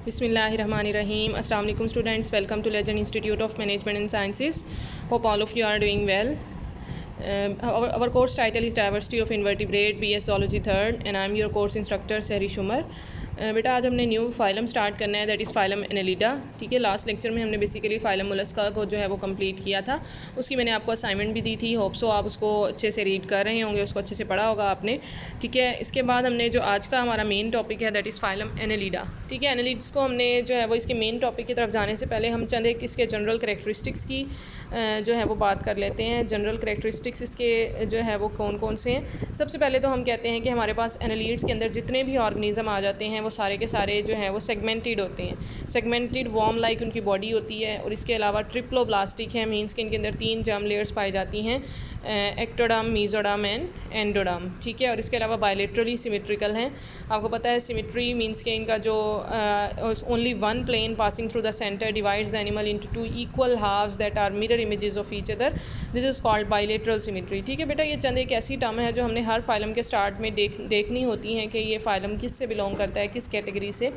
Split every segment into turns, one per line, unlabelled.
Bismillahirrahmanirrahim. Assalamu alaikum students. Welcome to Legend Institute of Management and Sciences. Hope all of you are doing well. Our course title is Diversity of Invertebrate BS Zoology 3rd and I am your course instructor Sehri Shumar. बेटा आज हमने new phylum start करना है, that is phylum Annelida. ठीक है, last lecture में हमने basically phylum Mollusca को जो है वो कंप्लीट किया था। उसकी मैंने आपको असाइनमेंट भी दी थी, होप सो आप उसको अच्छे से रीड कर रहे होंगे, उसको अच्छे से पढ़ा होगा आपने। ठीक है, इसके बाद हमने जो आज का हमारा मेन टॉपिक है दैट इज़ फाइलम एनेलिडा। ठीक है, एनेलिड्स को हमने जो है वो इसके मेन टॉपिक की तरफ जाने से पहले हम चंद एक इसके जनरल करैक्टरिस्टिक्स की जो है वो बात कर लेते हैं। जनरल करैक्टरिस्टिक्स इसके जो है वो कौन कौन से हैं। सबसे पहले तो हम कहते हैं कि हमारे पास एनेलिड्स के अंदर जितने भी ऑर्गेनिज्म आ जाते हैं वो सारे के सारे जो हैं वो सेगमेंटेड होते हैं। सेगमेंटेड वॉर्म लाइक उनकी बॉडी होती है और इसके अलावा ट्रिप्लोब्लास्टिक है, मीन्स कि इनके अंदर 3 जर्म लेयर्स पाई जाती हैं, एक्टोडर्म, मीजोडर्म एंड एंडोडर्म। ठीक है, और इसके अलावा बायलेटरली सिमेट्रिकल हैं। आपको पता है सिमेट्री मीन्स कि इनका जो only one plane passing through the center divides the animal into 2 equal halves that are mirror images of each other, this is called bilateral symmetry. ठीक है बेटा, ये चंद एक ऐसी टर्म है जो हमने हर फाइलम के स्टार्ट में देखनी होती हैं कि ये फाइलम किस से बिलोंग करता है, किस कैटेगरी से।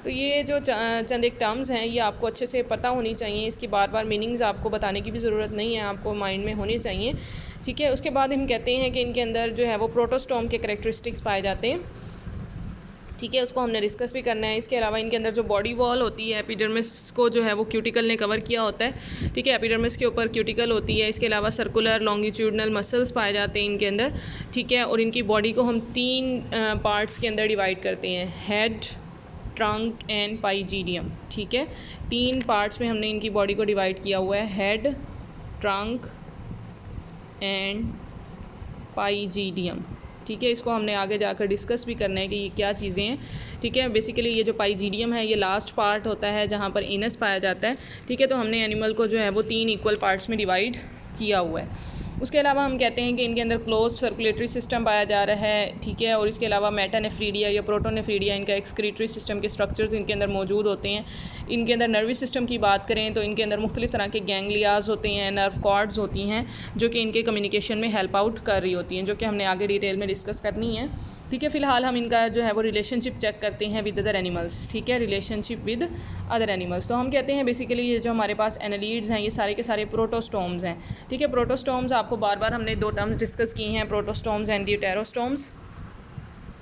तो ये जो चंद एक टर्म्स हैं ये आपको अच्छे से पता होनी चाहिए, इसकी बार बार मीनिंग्स आपको बताने की भी ज़रूरत नहीं है, आपको माइंड में होनी चाहिए। ठीक है, उसके बाद हम कहते हैं कि इनके अंदर जो है वो प्रोटोस्टोम के करैक्टरिस्टिक्स पाए जाते हैं। ठीक है, उसको हमने डिस्कस भी करना है। इसके अलावा इनके अंदर जो बॉडी वॉल होती है, एपिडर्मिस को जो है वो क्यूटिकल ने कवर किया होता है। ठीक है, एपिडर्मिस के ऊपर क्यूटिकल होती है। इसके अलावा सर्कुलर लॉन्गिट्यूडनल मसल्स पाए जाते हैं इनके अंदर। ठीक है, और इनकी बॉडी को हम 3 पार्ट्स के अंदर डिवाइड करते हैं, हेड, ट्रंक एंड पाइजीडियम। ठीक है, 3 पार्ट्स में हमने इनकी बॉडी को डिवाइड किया हुआ है, हेड, ट्रंक एंड पाइजीडियम। ठीक है, इसको हमने आगे जाकर डिस्कस भी करना है कि ये क्या चीज़ें हैं। ठीक है, बेसिकली ये जो पाइजीडियम है ये लास्ट पार्ट होता है जहाँ पर इनस पाया जाता है। ठीक है, तो हमने एनिमल को जो है वो 3 इक्वल पार्ट्स में डिवाइड किया हुआ है। उसके अलावा हम कहते हैं कि इनके अंदर क्लोज सर्कुलेटरी सिस्टम पाया जा रहा है। ठीक है, और इसके अलावा मेटानेफ्रीडिया या प्रोटोनेफ्रीडिया इनका एक्सक्रीटरी सिस्टम के स्ट्रक्चर्स इनके अंदर मौजूद होते हैं। इनके अंदर नर्वस सिस्टम की बात करें तो इनके अंदर मुख्तलिफ तरह के गैंग्लियाज होते हैं, नर्व कॉर्ड्स होती हैं जो कि इनके कम्युनिकेशन में हेल्प आउट कर रही होती हैं, जो कि हमने आगे डिटेल में डिस्कस करनी है। ठीक है, फ़िलहाल हम इनका जो है वो रिलेशनशिप चेक करते हैं विद अदर एनिमल्स। ठीक है, रिलेशनशिप विद अदर एनिमल्स। तो हम कहते हैं बेसिकली ये जो हमारे पास एनालिड्स हैं ये सारे के सारे प्रोटोस्टोम्स हैं। ठीक है, प्रोटोस्टोम्स आपको बार बार हमने 2 टर्म्स डिस्कस की हैं, प्रोटोस्टोम्स एंड ड्यूटेरोस्टोम्स।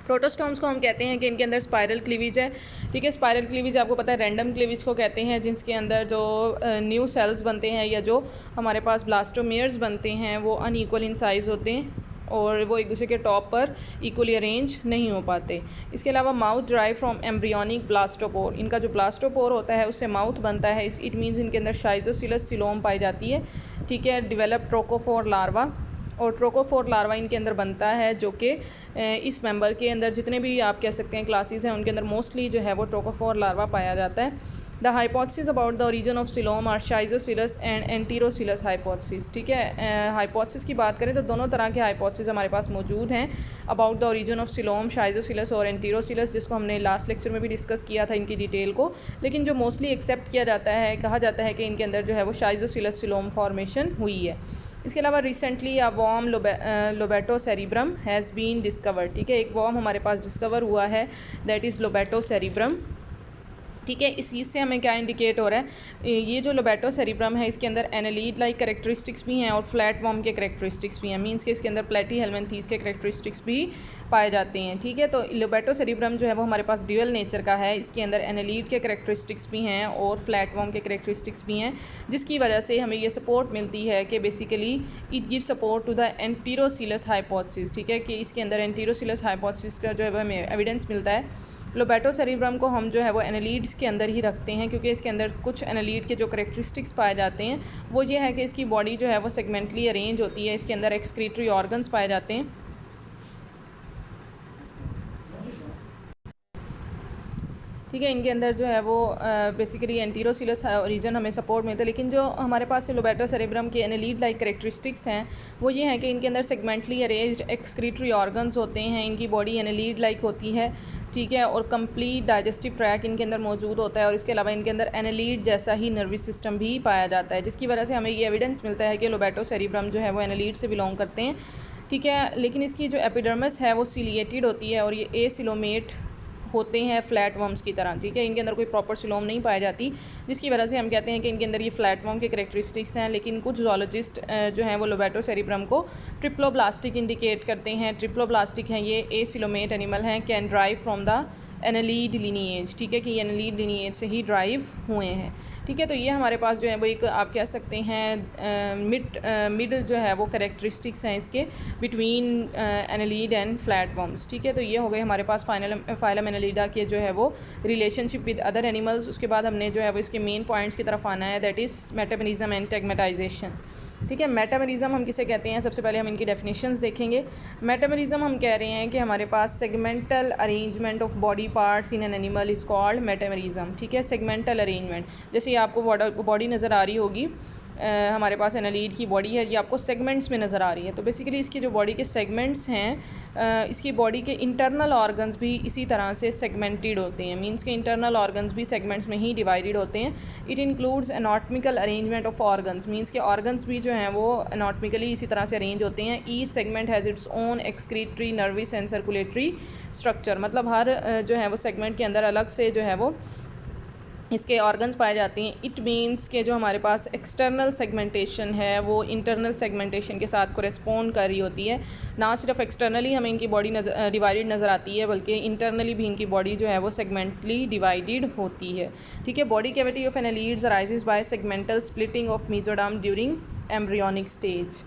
प्रोटोस्टोम्स को हम कहते हैं कि इनके अंदर स्पायरल क्लीवेज है। ठीक है, स्पायरल क्लीवेज आपको पता है रैंडम क्लीवेज को कहते हैं, जिसके अंदर जो न्यू सेल्स बनते हैं या जो हमारे पास ब्लास्टोमेयर्स बनते हैं वो अनइक्वल इन साइज़ होते हैं और वो एक दूसरे के टॉप पर इक्वली अरेंज नहीं हो पाते। इसके अलावा mouth drive from embryonic blastopore, इनका जो ब्लास्टोपोर होता है उससे माउथ बनता है। इट मीन्स इनके अंदर शाइजोसिलस सिलोम पाई जाती है। ठीक है, डेवलप ट्रोकोफोर लार्वा, और ट्रोकोफोर लार्वा इनके अंदर बनता है जो कि इस मेंबर के अंदर जितने भी आप कह सकते हैं क्लासेस हैं उनके अंदर मोस्टली जो है वो ट्रोकोफोर लार्वा पाया जाता है। The hypothesis about the origin of coelom are schizocoelous and enterocoelous hypothesis. ठीक है, हाइपोथेसिस की बात करें तो दोनों तरह के हाइपोथेसिस हमारे पास मौजूद हैं about the origin of coelom, schizocoelous और एंटीरोसिलस, जिसको हमने लास्ट लेक्चर में भी डिस्कस किया था इनकी डिटेल को। लेकिन जो मोस्टली एक्सेप्ट किया जाता है, कहा जाता है कि इनके अंदर जो है वो शाइजोसिलस सिलोम फॉर्मेशन हुई है। इसके अलावा recently a worm Lobatocerebrum has been discovered. ठीक है, एक वॉर्म हमारे पास डिस्कवर हुआ है दैट इज़ लोबैटोसेरिब्रम। ठीक है, इस चीज़ से हमें क्या इंडिकेट हो रहा है, ये जो लोबैटोसेरिब्रम है इसके अंदर एनालीड लाइक करैक्टरिस्टिक्स भी हैं और फ्लैट वॉर्म के करैक्टरिस्टिक्स भी हैं, मींस कि इसके अंदर प्लेटीहेल्मिन्थेस के करैक्टरिस्टिक्स भी पाए जाते हैं। ठीक है, तो लोबैटोसेरिब्रम जो है वो हमारे पास ड्यूअल नेचर का है, इसके अंदर एनालीड के करैक्टरिस्टिक्स भी हैं और फ्लैट वॉर्म के करैक्टरिस्टिक्स भी हैं, जिसकी वजह से हमें ये सपोर्ट मिलती है कि basically it give support to the enterocoelous hypothesis. ठीक है, कि इसके अंदर एंटीरोसिलस हाइपोथेसिस का जो है हमें एविडेंस मिलता है। लोबैटोसेरिब्रम को हम जो है वो एनालीड्स के अंदर ही रखते हैं क्योंकि इसके अंदर कुछ एनालीड के जो करैक्टरिस्टिक्स पाए जाते हैं वो ये है कि इसकी बॉडी जो है वो सेगमेंटली अरेंज होती है, इसके अंदर एक्सक्रीटरी ऑर्गन्स पाए जाते हैं। ठीक है, इनके अंदर जो है वो बेसिकली एंटीरोसिलस ओरिजिन हमें सपोर्ट मिलता है। लेकिन जो हमारे पास लोबैटोसेरिब्रम के एनालीड लाइक करैक्टरिस्टिक्स हैं वो ये हैं कि इनके अंदर सेगमेंटली अरेंज्ड एक्सक्रीटरी ऑर्गन्स होते हैं, इनकी बॉडी एनालीड लाइक होती है। ठीक है, और कंप्लीट डाइजेस्टिव ट्रैक इनके अंदर मौजूद होता है और इसके अलावा इनके अंदर एनालीड जैसा ही नर्वस सिस्टम भी पाया जाता है, जिसकी वजह से हमें ये एविडेंस मिलता है कि लोबैटोसेरिब्रम जो है वो एनालीड से बिलोंग करते हैं। ठीक है, लेकिन इसकी जो एपिडर्मिस है वो सिलिएटेड होती है और ये एसिलोमेट होते हैं फ्लैट वर्म्स की तरह, ठीक है। इनके अंदर कोई प्रॉपर सिलोम नहीं पाई जाती, जिसकी वजह से हम कहते हैं कि इनके अंदर ये फ्लैट वर्म के करेक्टरिस्टिक्स हैं। लेकिन कुछ जूलॉजिस्ट जो हैं वो लोबैटोसेरिब्रम को ट्रिप्लोब्लास्टिक इंडिकेट करते हैं। ट्रिप्लोब्लास्टिक हैं ये, एसिलोमेट एनिमल हैं, can drive from the annelid lineage, ठीक है, कि ये एनालीड लिनिएज से ही ड्राइव हुए हैं, ठीक है। तो ये हमारे पास जो है वो एक आप कह सकते हैं मिड जो है वो करेक्टरिस्टिक्स हैं इसके बिटवीन एनालीड एंड फ्लैट वर्म्स, ठीक है। तो ये हो गए हमारे पास फाइलम एनालीडा के जो है वो रिलेशनशिप विद अदर एनिमल्स। उसके बाद हमने जो है वो इसके मेन पॉइंट्स की तरफ आना है, दैट इज़ मेटाबॉलिज्म एंड टेगमेटाइजेशन, ठीक है। मेटाबॉलिज्म हम किसे कहते हैं, सबसे पहले हम इनकी डेफिनेशंस देखेंगे। मेटाबॉलिज्म हम कह रहे हैं कि हमारे पास segmental arrangement of body parts in an animal is called metabolism, ठीक है। सेगमेंटल अरेंजमेंट, जैसे ये आपको बॉडी नज़र आ रही होगी, हमारे पास एनालीड की बॉडी है, ये आपको सेगमेंट्स में नज़र आ रही है। तो बेसिकली इसकी जो बॉडी के सेगमेंट्स हैं, इसकी बॉडी के इंटरनल ऑर्गन्स भी इसी तरह से सेगमेंटेड होते हैं, मींस के इंटरनल ऑर्गन्स भी सेगमेंट्स में ही डिवाइडेड होते हैं। It includes anatomical arrangement of organs, means के ऑर्गन्स भी जो हैं वो एनाटॉमिकली इसी तरह से अरेंज होते हैं। Each segment has its own excretory, nervous and circulatory structure, मतलब हर जो है वो सेगमेंट के अंदर अलग से जो है वो इसके ऑर्गन्स पाए जाते हैं। इट मीन्स के जो हमारे पास एक्सटर्नल सेगमेंटेशन है वो इंटरनल सेगमेंटेशन के साथ कोरेस्पोंड कर रही होती है। ना सिर्फ एक्सटर्नली हमें इनकी बॉडी डिवाइडेड नज़र आती है, बल्कि इंटरनली भी इनकी बॉडी जो है वो सेगमेंटली डिवाइडेड होती है, ठीक है। Body cavity of annelids arises by segmental splitting of mesoderm during embryonic stage,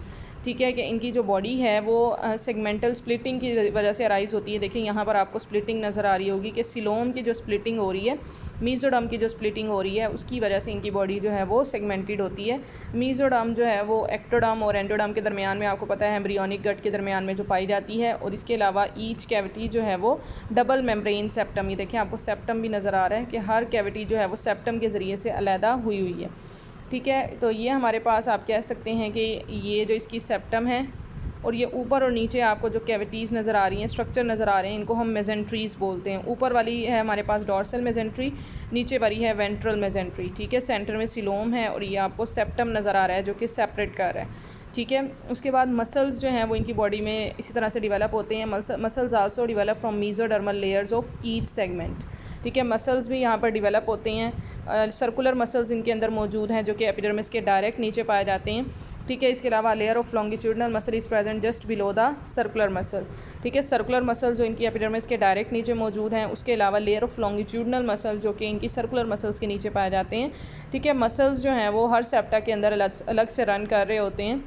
ठीक है, कि इनकी जो बॉडी है वो सेगमेंटल स्प्लिटिंग की वजह से अराइज होती है। देखिए यहाँ पर आपको स्प्लिटिंग नज़र आ रही होगी कि सिलोम की जो स्प्लिटिंग हो रही है, मीजोडर्म की जो स्प्लिटिंग हो रही है, उसकी वजह से इनकी बॉडी जो है वो सेगमेंटेड होती है। मीजोडर्म जो है वो एक्टोडर्म और एंडोडर्म के दरमियान में, आपको पता है, एम्ब्रियोनिक गट के दरमियान में जो पाई जाती है। और इसके अलावा ईच कैविटी जो है वो डबल मेम्ब्रेन सेप्टम, ये देखें आपको सेप्टम भी नज़र आ रहा है कि हर कैविटी जो है वो सेप्टम के ज़रिए से अलहदा हुई हुई है, ठीक है। तो ये हमारे पास आप कह सकते हैं कि ये जो इसकी सेप्टम है और ये ऊपर और नीचे आपको जो कैविटीज़ नज़र आ रही हैं, स्ट्रक्चर नज़र आ रहे हैं, इनको हम मेजेंट्रीज़ बोलते हैं। ऊपर वाली है हमारे पास डॉर्सल मेजेंट्री, नीचे वाली है वेंट्रल मेजेंट्री, ठीक है। सेंटर में सिलोम है और ये आपको सेप्टम नज़र आ रहा है जो कि सेपरेट कर रहा है, ठीक है। उसके बाद मसल्स जो हैं वो इनकी बॉडी में इसी तरह से डिवेलप होते हैं। Muscles also develop from mesodermal layers of each segment, ठीक है। मसल्स भी यहाँ पर डिवेलप होते हैं। सर्कुलर मसल्स इनके अंदर मौजूद हैं जो कि एपिडर्मिस के डायरेक्ट नीचे पाए जाते हैं, ठीक है। इसके अलावा layer of longitudinal muscle is present just below the circular muscle, ठीक है। सर्कुलर मसल जो इनकी एपिडर्मिस के डायरेक्ट नीचे मौजूद हैं, उसके अलावा लेयर ऑफ लॉन्गिट्यूडनल मसल जो कि इनकी सर्कुलर मसल्स के नीचे पाए जाते हैं, ठीक है। मसल्स जो हैं वो हर सेप्टा के अंदर अलग से रन कर रहे होते हैं।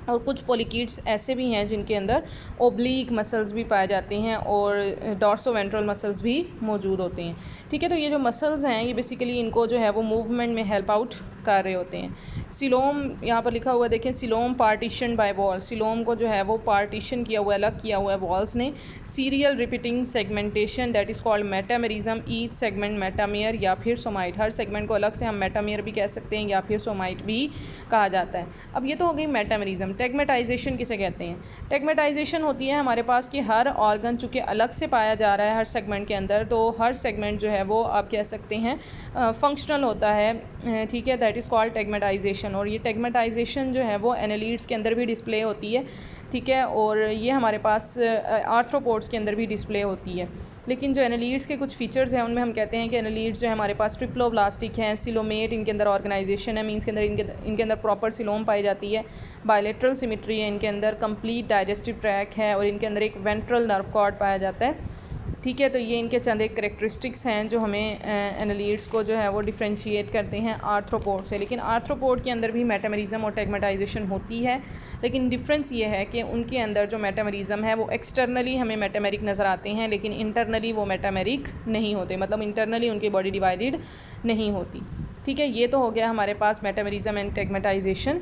और कुछ पोलिकीड्स ऐसे भी हैं जिनके अंदर ओब्लीक मसल्स भी पाए जाते हैं और डॉर्सोवेंट्रल मसल्स भी मौजूद होते हैं, ठीक है। तो ये जो मसल्स हैं ये बेसिकली इनको जो है वो मूवमेंट में हेल्प आउट कर रहे होते हैं। सिलोम यहाँ पर लिखा हुआ है, देखें, coelom partition by wall, coelom को जो है वो पार्टीशन किया हुआ है, अलग किया हुआ है वॉल्स ने। Serial repeating segmentation that is called metamerism, each segment metamere या फिर सोमाइट, हर सेगमेंट को अलग से हम मेटामियर भी कह सकते हैं या फिर सोमाइट भी कहा जाता है। अब ये तो हो गई मेटामेरिज्म। टेगमेटाइजेशन किसे कहते हैं? टेगमेटाइजेशन होती है हमारे पास कि हर ऑर्गन चूँकि अलग से पाया जा रहा है हर सेगमेंट के अंदर, तो हर सेगमेंट जो है वो आप कह सकते हैं फंक्शनल होता है, ठीक है, दैट इज़ कॉल्ड टेगमेटाइजेशन। और ये टेगमेटाइजेशन जो है वो एनालीड्स के अंदर भी डिस्प्ले होती है, ठीक है, और ये हमारे पास आर्थ्रोपोड्स के अंदर भी डिस्प्ले होती है। लेकिन जो एनालीड्स के कुछ फीचर्स हैं उनमें हम कहते हैं कि एनालीड्स जो है हमारे पास ट्रिप्लोब्लास्टिक हैं, सिलोमेट इनके अंदर ऑर्गेनाइजेशन है, मींस के अंदर इनके अंदर प्रॉपर सिलोम पाई जाती है, बायलेटरल सिमेट्री है इनके अंदर, कंप्लीट डाइजेस्टिव ट्रैक है और इनके अंदर एक वेंट्रल नर्व कॉर्ड पाया जाता है, ठीक है। तो ये इनके चंद एक करेक्टरिस्टिक्स हैं जो हमें एनालीड्स को जो है वो डिफ्रेंशिएट करते हैं आर्थ्रोपोड से। लेकिन आर्थ्रोपोड के अंदर भी मेटामेरिज्म और टेगमेटाइजेशन होती है, लेकिन डिफरेंस ये है कि उनके अंदर जो मेटामेरिज्म है वो एक्सटर्नली हमें मेटामेरिक नज़र आते हैं, लेकिन इंटरनली वो मेटामेरिक नहीं होते, मतलब इंटरनली उनकी बॉडी डिवाइडेड नहीं होती, ठीक है। ये तो हो गया हमारे पास मेटामेरिज्म एंड टेगमेटाइजेशन।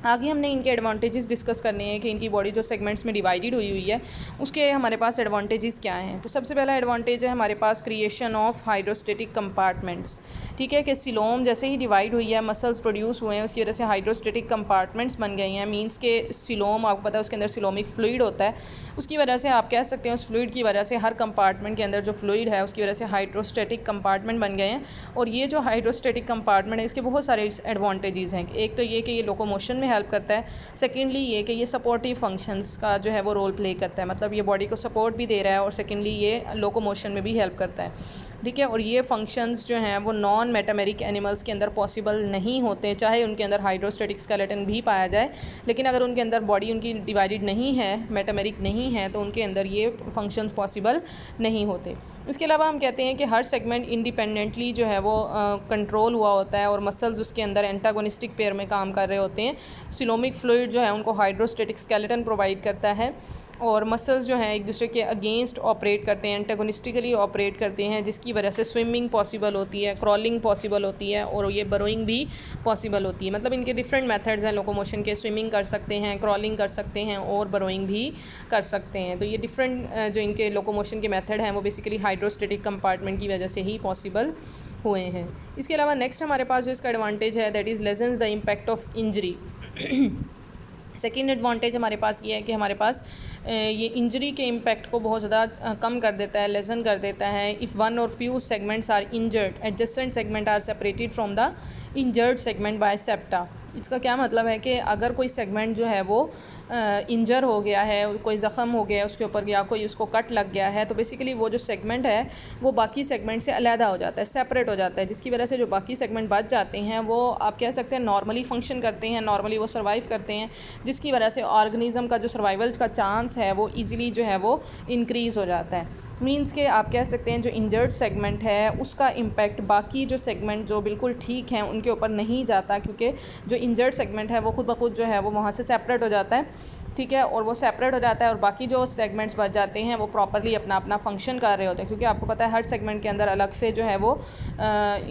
आगे हमने इनके एडवांटेजेस डिस्कस करने हैं कि इनकी बॉडी जो सेगमेंट्स में डिवाइडेड हुई हुई है उसके हमारे पास एडवांटेजेस क्या हैं। तो सबसे पहला एडवांटेज है हमारे पास क्रिएशन ऑफ हाइड्रोस्टेटिक कंपार्टमेंट्स, ठीक है, कि सिलोम जैसे ही डिवाइड हुई है, मसल्स प्रोड्यूस हुए हैं, उसकी वजह से हाइड्रोस्टेटिक कंपार्टमेंट्स बन गई हैं। मींस के सिलोम आपको पता है उसके अंदर सिलोमिक फ्लूइड होता है, उसकी वजह से आप कह सकते हैं उस फ्लूइड की वजह से हर कंपार्टमेंट के अंदर जो फ्लूइड है उसकी वजह से हाइड्रोस्टेटिक कंपार्टमेंट बन गए हैं। और ये जो हाइड्रोस्टेटिक कंपार्टमेंट है इसके बहुत सारे एडवांटेजेस हैं। एक तो ये कि ये लोकोमोशन में हेल्प करता है। सेकेंडली ये कि ये सपोर्टिव फंक्शंस का जो है वो रोल प्ले करता है, मतलब ये बॉडी को सपोर्ट भी दे रहा है और सेकेंडली ये लोकोमोशन में भी हेल्प करता है, ठीक है। और ये फंक्शंस जो हैं वो नॉन मेटामेरिक एनिमल्स के अंदर पॉसिबल नहीं होते, चाहे उनके अंदर हाइड्रोस्टेटिक स्केलेटन भी पाया जाए, लेकिन अगर उनके अंदर बॉडी उनकी डिवाइडेड नहीं है, मेटामेरिक नहीं है, तो उनके अंदर ये फंक्शंस पॉसिबल नहीं होते। इसके अलावा हम कहते हैं कि हर सेगमेंट इंडिपेंडेंटली जो है वो कंट्रोल हुआ होता है और मसल्स उसके अंदर एंटागोनिस्टिक पेयर में काम कर रहे होते हैं। सिलोमिक फ्लूइड जो है उनको हाइड्रोस्टेटिक स्केलेटन प्रोवाइड करता है और मसल्स जो हैं एक दूसरे के अगेंस्ट ऑपरेट करते हैं, एंटागोनिस्टिकली ऑपरेट करते हैं, जिसकी वजह से स्विमिंग पॉसिबल होती है, क्रॉलिंग पॉसिबल होती है और ये बरोइंग भी पॉसिबल होती है। मतलब इनके डिफरेंट मेथड्स हैं लोकोमोशन के, स्विमिंग कर सकते हैं, क्रॉलिंग कर सकते हैं और बरोइंग भी कर सकते हैं। तो ये डिफरेंट जो इनके लोकोमोशन के मेथड हैं वो बेसिकली हाइड्रोस्टेटिक कंपार्टमेंट की वजह से ही पॉसिबल हुए हैं। इसके अलावा नेक्स्ट हमारे पास जो इसका एडवांटेज है that is lessons the impact of injury. Second advantage हमारे पास ये है कि हमारे पास ये इंजरी के इम्पैक्ट को बहुत ज़्यादा कम कर देता है, लेसन कर देता है। इफ़ वन और few segments are injured, adjacent segment are separated from the injured segment by septa. इसका क्या मतलब है कि अगर कोई सेगमेंट जो है वो इंजर हो गया है, कोई ज़ख़म हो गया है उसके ऊपर या कोई उसको कट लग गया है, तो बेसिकली वो जो सेगमेंट है वो बाकी सेगमेंट से अलहदा हो जाता है, सेपरेट हो जाता है, जिसकी वजह से जो बाकी सेगमेंट बच जाते हैं वो आप कह सकते हैं नॉर्मली फंक्शन करते हैं, नॉर्मली वो सर्वाइव करते हैं, जिसकी वजह से ऑर्गेनिज़म का जो सर्वाइवल का चांस है वो ईज़िली जो है वो इंक्रीज़ हो जाता है। मीन्स के आप कह सकते हैं जो इंजर्ड सेगमेंट है उसका इम्पैक्ट बाकी जो सेगमेंट जो बिल्कुल ठीक हैं उनके ऊपर नहीं जाता, क्योंकि जो इंजर्ड सेगमेंट है वो खुद ब खुद जो है वो वहाँ से सेपरेट हो जाता है, ठीक है। और वो सेपरेट हो जाता है और बाकी जो सेगमेंट्स बच जाते हैं वो प्रॉपरली अपना अपना फंक्शन कर रहे होते हैं, क्योंकि आपको पता है हर सेगमेंट के अंदर अलग से जो है वो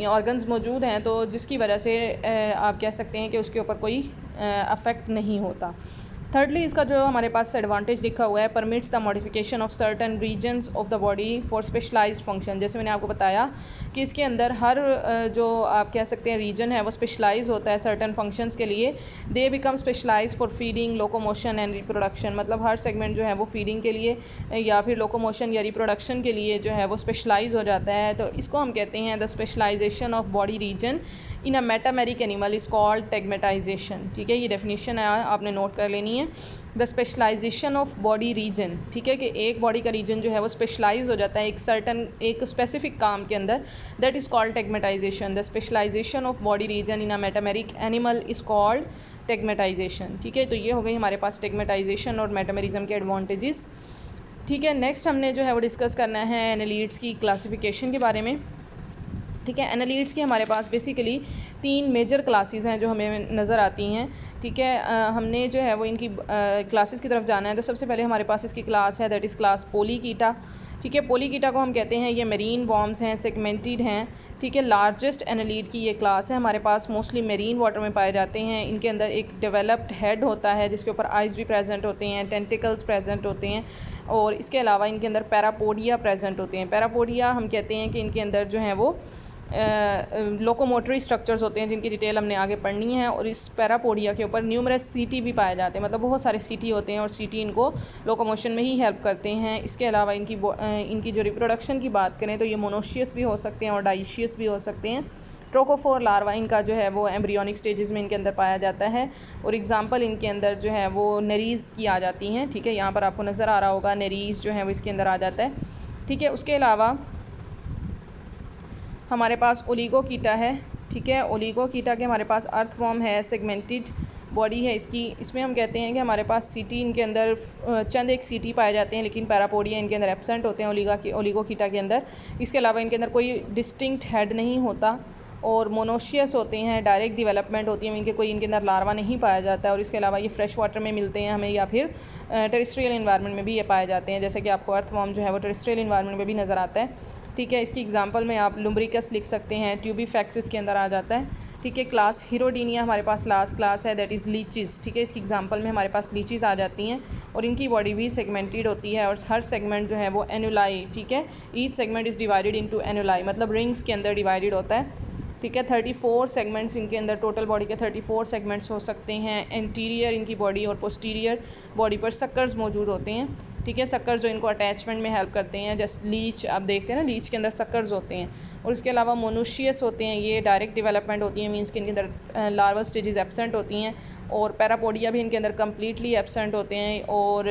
ऑर्गन्स मौजूद हैं, तो जिसकी वजह से आप कह सकते हैं कि उसके ऊपर कोई अफेक्ट नहीं होता। थर्डली इसका जो हमारे पास एडवांटेज लिखा हुआ है, permits the modification of certain regions of the body for specialized function. जैसे मैंने आपको बताया कि इसके अंदर हर जो आप कह सकते हैं रीजन है वो स्पेशलाइज होता है सर्टन फंक्शंस के लिए। They become specialize for feeding, locomotion and reproduction. मतलब हर सेगमेंट जो है वो फीडिंग के लिए या फिर लोकोमोशन या रिप्रोडक्शन के लिए जो है वो स्पेशलाइज हो जाता है। तो इसको हम कहते हैं the specialisation of body region in a metameric animal is called tagmatisation, ठीक है। ये डेफिनेशन है, आपने नोट कर लेनी है। The specialisation of body region, ठीक है, कि एक बॉडी का रीजन जो है वो स्पेशलाइज हो जाता है एक सर्टन एक स्पेसिफिक काम के अंदर, that is called tagmatisation. The specialisation of body region in a metameric animal is called tagmatisation, ठीक है। तो ये हो गई हमारे पास टेगमेटाइजेशन और मेटामेरिज्म के एडवांटेजेस, ठीक है। नेक्स्ट हमने जो है वो डिस्कस करना है एनालिड्स की क्लासिफिकेशन के बारे में, ठीक है। एनालिड्स की हमारे पास बेसिकली 3 मेजर क्लासेस हैं जो हमें नज़र आती हैं, ठीक है। हमने जो है वो इनकी क्लासेस की तरफ जाना है। तो सबसे पहले हमारे पास इसकी क्लास है दैट इज़ क्लास पोलीकीटा, ठीक है। पोलीकीटा को हम कहते हैं ये मेरीन वॉर्म्स हैं, सेगमेंटेड हैं, ठीक है। लार्जेस्ट एनालिड की ये क्लास है, हमारे पास मोस्टली मेरीन वाटर में पाए जाते हैं। इनके अंदर एक डेवलप्ड हेड होता है जिसके ऊपर आइज़ भी प्रेजेंट होते हैं, टेंटिकल्स प्रेजेंट होते हैं और इसके अलावा इनके अंदर पैरापोडिया प्रेजेंट होते हैं। पैरापोडिया हम कहते हैं कि इनके अंदर जो है वो लोकोमोटरी स्ट्रक्चर्स होते हैं जिनकी डिटेल हमने आगे पढ़नी है। और इस पैरापोडिया के ऊपर न्यूमरस सीटी भी पाए जाते हैं, मतलब बहुत सारे सीटी होते हैं और सीटी इनको लोकोमोशन में ही हेल्प करते हैं। इसके अलावा इनकी जो रिप्रोडक्शन की बात करें तो ये मोनोशियस भी हो सकते हैं और डाइशियस भी हो सकते हैं। ट्रोकोफोर लार्वा इनका जो है वो एम्ब्रियोनिक स्टेजेस में इनके अंदर पाया जाता है और एग्जांपल इनके अंदर जो है वो नेरीज़ की आ जाती हैं, ठीक है। यहाँ पर आपको नज़र आ रहा होगा नेरीज़ जो है वो इसके अंदर आ जाता है, ठीक है। उसके अलावा हमारे पास ओलिगोकीटा है, ठीक है। ओलिगोकीटा के हमारे पास अर्थवॉर्म है, सेगमेंटेड बॉडी है इसकी। इसमें हम कहते हैं कि हमारे पास सीटी इनके अंदर चंद एक सीटी पाए जाते हैं, लेकिन पैरापोडिया इनके अंदर एब्सेंट होते हैं ओलिगोकीटा के अंदर। इसके अलावा इनके अंदर कोई डिस्टिंक्ट हेड नहीं होता और मोनोशियस होते हैं, डायरेक्ट डेवलपमेंट होती है, इनके कोई इनके अंदर लार्वा नहीं पाया जाता है। और इसके अलावा ये फ्रेश वाटर में मिलते हैं हमें या फिर टेरेस्ट्रियल इन्वायरमेंट में भी ये पाए जाते हैं, जैसे कि आपको अर्थवॉर्म जो है वो टेरेस्ट्रियल इन्वायरमेंट में भी नज़र आता है, ठीक है। इसकी एग्जांपल में आप लुम्ब्रिकस लिख सकते हैं, ट्यूबीफैक्सिस के अंदर आ जाता है, ठीक है। क्लास हीरोडीनिया हमारे पास लास्ट क्लास है दैट इज़ लीचीज़, ठीक है। इसकी एग्जांपल में हमारे पास लीचीज़ आ जाती हैं और इनकी बॉडी भी सेगमेंटेड होती है और हर सेगमेंट जो है वो एनुलाई, ठीक है। Each segment is divided into annuli, मतलब रिंग्स के अंदर डिवाइडेड होता है, ठीक है। 34 सेगमेंट्स इनके अंदर टोटल बॉडी के 34 सेगमेंट्स हो सकते हैं। एंटीरियर इनकी बॉडी और पोस्टीरियर बॉडी पर सक्कर्स मौजूद होते हैं, ठीक है। सक्कर जो इनको अटैचमेंट में हेल्प करते हैं, जैसे लीच आप देखते हैं ना, लीच के अंदर सक्कर्स होते हैं, और इसके अलावा मोनोशियस होते हैं, ये डायरेक्ट डेवलपमेंट होती है, मींस कि इनके अंदर लार्वल स्टेजेस एब्सेंट होती हैं। और पैरापोडिया भी इनके अंदर कम्प्लीटली एब्सेंट होते हैं और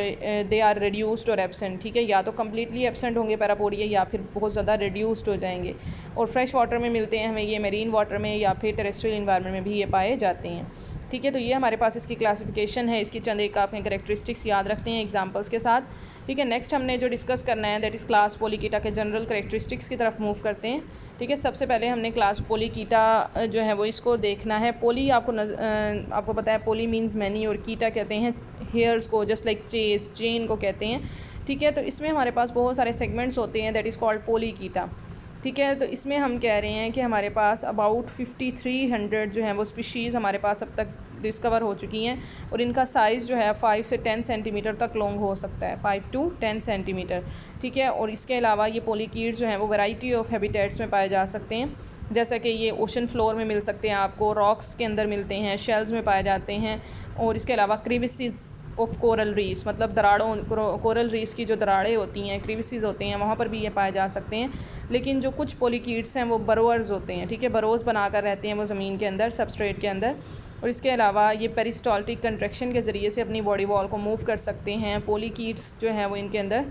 दे आर रिड्यूस्ड और एब्सेंट, ठीक है। या तो कम्प्लीटली एब्सेंट होंगे पैरापोडिया या फिर बहुत ज़्यादा रिड्यूस्ड हो जाएंगे। और फ्रेश वाटर में मिलते हैं हमें ये, मेरीन वाटर में या फिर टेरेस्ट्रियल इन्वायरमेंट में भी ये पाए जाते हैं, ठीक है। तो ये हमारे पास इसकी क्लासिफिकेशन है। इसकी चंद एक आपने कैरेक्टरिस्टिक्स याद रखते हैं एग्जांपल्स के साथ, ठीक है। नेक्स्ट हमने जो डिस्कस करना है दैट इज़ क्लास पोलीकीटा के जनरल कैरेक्टरिस्टिक्स की तरफ मूव करते हैं, ठीक है। सबसे पहले हमने क्लास पोलीकीटा जो है वो इसको देखना है। पोली आपको पता है, पोली मीन्स मैनी और कीटा कहते हैं हेयर्स को, जस्ट लाइक चेन को कहते हैं, ठीक है। तो इसमें हमारे पास बहुत सारे सेगमेंट्स होते हैं दैट इज़ कॉल्ड पोलीकीटा, ठीक है। तो इसमें हम कह रहे हैं कि हमारे पास अबाउट 5300 जो है वो स्पीशीज़ हमारे पास अब तक डिस्कवर हो चुकी हैं और इनका साइज़ जो है 5 से 10 सेंटीमीटर तक लॉन्ग हो सकता है, 5 to 10 सेंटीमीटर, ठीक है। और इसके अलावा ये पोलीकीट जो हैं वो वैरायटी ऑफ हैबिटेट्स में पाए जा सकते हैं, जैसा कि ये ओशन फ्लोर में मिल सकते हैं आपको, रॉक्स के अंदर मिलते हैं, शेल्स में पाए जाते हैं। और इसके अलावा क्रीविसेस ऑफ कोरल रीफ्स, मतलब दराड़ों, कोरल रीफ्स की जो दराड़ें होती हैं, क्रीविसेस होते हैं, वहाँ पर भी ये पाए जा सकते हैं। लेकिन जो कुछ पोलीकीट्स हैं वो बरोअर्स होते हैं, ठीक है, बरोज़ बनाकर रहते हैं वो ज़मीन के अंदर, सबस्ट्रेट के अंदर। और इसके अलावा ये पेरिस्टाल्टिक कंट्रैक्शन के ज़रिए से अपनी बॉडी वॉल को मूव कर सकते हैं। पोलीकीट्स जो हैं वो इनके अंदर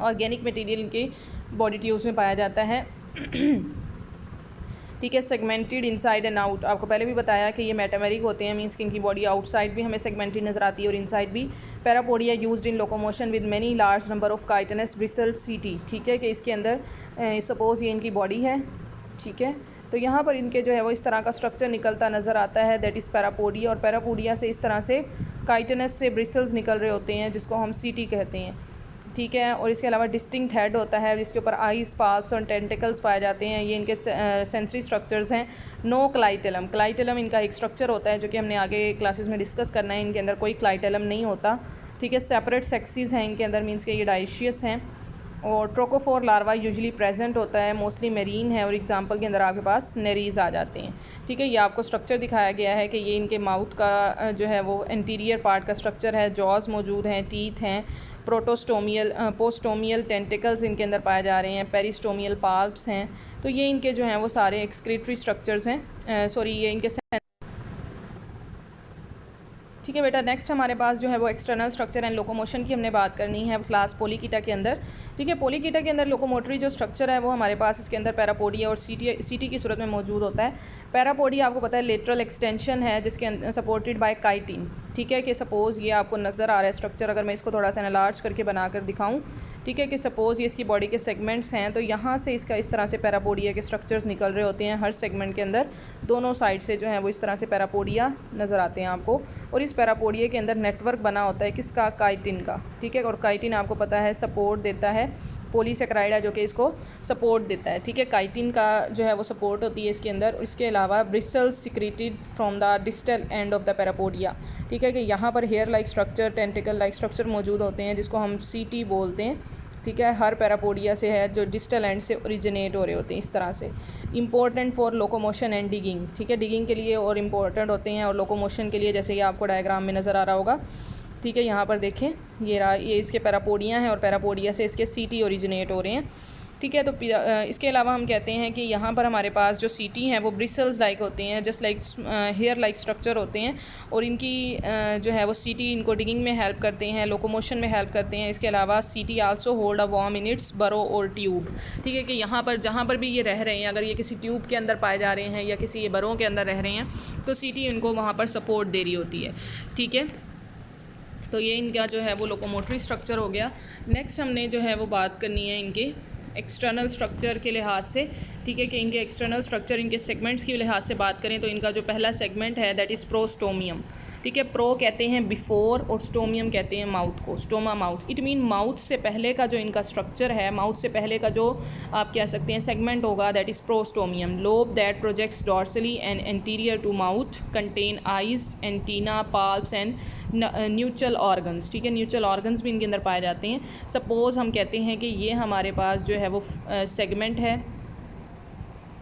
ऑर्गेनिक मटेरियल इनके बॉडी ट्यूब्स में पाया जाता है, ठीक है। सेगमेंटेड इनसाइड एंड आउट, आपको पहले भी बताया कि ये मेटामेरिक होते हैं, मींस कि इनकी बॉडी आउटसाइड भी हमें सेगमेंटेड नज़र आती है और इनसाइड भी। Parapodia used in locomotion with many large number of chitinous bristle सीटी, ठीक है, कि इसके अंदर सपोज़ ये इनकी बॉडी है, ठीक है। तो यहाँ पर इनके जो है वो इस तरह का स्ट्रक्चर निकलता नज़र आता है दैट इज़ पैरापोडिया। और पैरापोडिया से इस तरह से काइटिनस से ब्रिसल्स निकल रहे होते हैं जिसको हम सीटी कहते हैं, ठीक है। और इसके अलावा डिस्टिंक्ट हेड होता है जिसके ऊपर आईज, पाल्प्स और टेंटिकल्स पाए जाते हैं, ये इनके सेंसरी स्ट्रक्चर्स हैं। नो क्लाइटेलम, क्लाइटेलम इनका एक स्ट्रक्चर होता है जो कि हमने आगे क्लासेस में डिस्कस करना है, इनके अंदर कोई क्लाइटेलम नहीं होता, ठीक है। सेपरेट सेक्सीज हैं इनके अंदर, मीन्स के ये डाइशियस हैं। और ट्रोकोफोर लार्वा यूजुअली प्रेजेंट होता है, मोस्टली मेरीन है और एग्जांपल के अंदर आपके पास नेरीज आ जाते हैं, ठीक है। ये आपको स्ट्रक्चर दिखाया गया है कि ये इनके माउथ का जो है वो इंटीरियर पार्ट का स्ट्रक्चर है, जॉज मौजूद हैं, टीथ हैं, पोस्टोमियल टेंटिकल्स इनके अंदर पाए जा रहे हैं, पेरिस्टोमियल पाल्प्स हैं। तो ये इनके जो हैं वो सारे एक्सक्रीटरी स्ट्रक्चर्स हैं, ये इनके, ठीक है बेटा। नेक्स्ट हमारे पास जो है वो एक्सटर्नल स्ट्रक्चर एंड लोकोमोशन की हमने बात करनी है क्लास पोलीकीटा के अंदर, ठीक है। पोलीकीटा के अंदर लोकोमोटरी जो स्ट्रक्चर है वो हमारे पास इसके अंदर पैरापोडिया और सीटी की सूरत में मौजूद होता है। पैरापोडिया आपको पता है लेटरल एक्सटेंशन है जिसके अंदर सपोर्टेड बाय काइटिन, ठीक है। कि सपोज़ ये आपको नज़र आ रहा है स्ट्रक्चर, अगर मैं इसको थोड़ा सा एनालार्ज करके बनाकर दिखाऊँ, ठीक है, कि सपोज़ ये इसकी बॉडी के सेगमेंट्स हैं, तो यहाँ से इसका इस तरह से पैरापोडिया के स्ट्रक्चर्स निकल रहे होते हैं। हर सेगमेंट के अंदर दोनों साइड से जो है वो इस तरह से पैरापोडिया नज़र आते हैं आपको। और इस पैरापोडिया के अंदर नेटवर्क बना होता है किसका, काइटिन का, ठीक है। और काइटिन आपको पता है सपोर्ट देता है, पॉलीसेकेराइड जो कि इसको सपोर्ट देता है, ठीक है। काइटिन का जो है वो सपोर्ट होती है इसके अंदर। और इसके अलावा bristles secreted from the distal end of the parapodia, ठीक है, कि यहाँ पर hair like structure, tentacle like structure मौजूद होते हैं जिसको हम सीटी बोलते हैं, ठीक है। हर पैरापोडिया से है जो डिस्टल एंड से ओरिजिनेट हो रहे होते हैं इस तरह से। Important for locomotion and digging, ठीक है, डिगिंग के लिए और इम्पोर्टेंट होते हैं और लोकोमोशन के लिए, जैसे ये आपको डायग्राम में नज़र आ रहा होगा, ठीक है। यहाँ पर देखें ये इसके पैरापोडिया हैं और पैरापोडिया से इसके सीटी ओरिजिनेट हो रहे हैं, ठीक है। तो इसके अलावा हम कहते हैं कि यहाँ पर हमारे पास जो सीटी हैं वो ब्रिसल्स लाइक होते हैं, just like hair like structure होते हैं। और इनकी जो है वो सीटी इनको डिगिंग में हेल्प करते हैं, लोकोमोशन में हेल्प करते हैं। इसके अलावा setae also hold a worm in its burrow और ट्यूब, ठीक है, कि यहाँ पर जहाँ पर भी ये रह रहे हैं, अगर ये किसी ट्यूब के अंदर पाए जा रहे हैं या किसी ये बरों के अंदर रह रहे हैं, तो सीटी इनको वहाँ पर सपोर्ट दे रही होती है, ठीक है। तो ये इनका जो है वो लोकोमोटरी स्ट्रक्चर हो गया। नेक्स्ट हमने जो है वो बात करनी है इनके एक्सटर्नल स्ट्रक्चर के लिहाज से, ठीक है, कि इनके एक्सटर्नल स्ट्रक्चर, इनके सेगमेंट्स के लिहाज से बात करें तो इनका जो पहला सेगमेंट है दैट इज़ प्रोस्टोमियम, ठीक है। प्रो कहते हैं बिफोर और स्टोमियम कहते हैं माउथ को, stoma mouth, it mean mouth से पहले का जो इनका स्ट्रक्चर है, माउथ से पहले का जो आप कह सकते हैं सेगमेंट होगा that is prostomium. Lobe that projects dorsally and anterior to mouth, contain eyes, antenna, palps and neutral organs, ठीक है। न्यूट्रल ऑर्गन्स भी इनके अंदर पाए जाते हैं। सपोज़ हम कहते हैं कि ये हमारे पास जो है वो सेगमेंट है,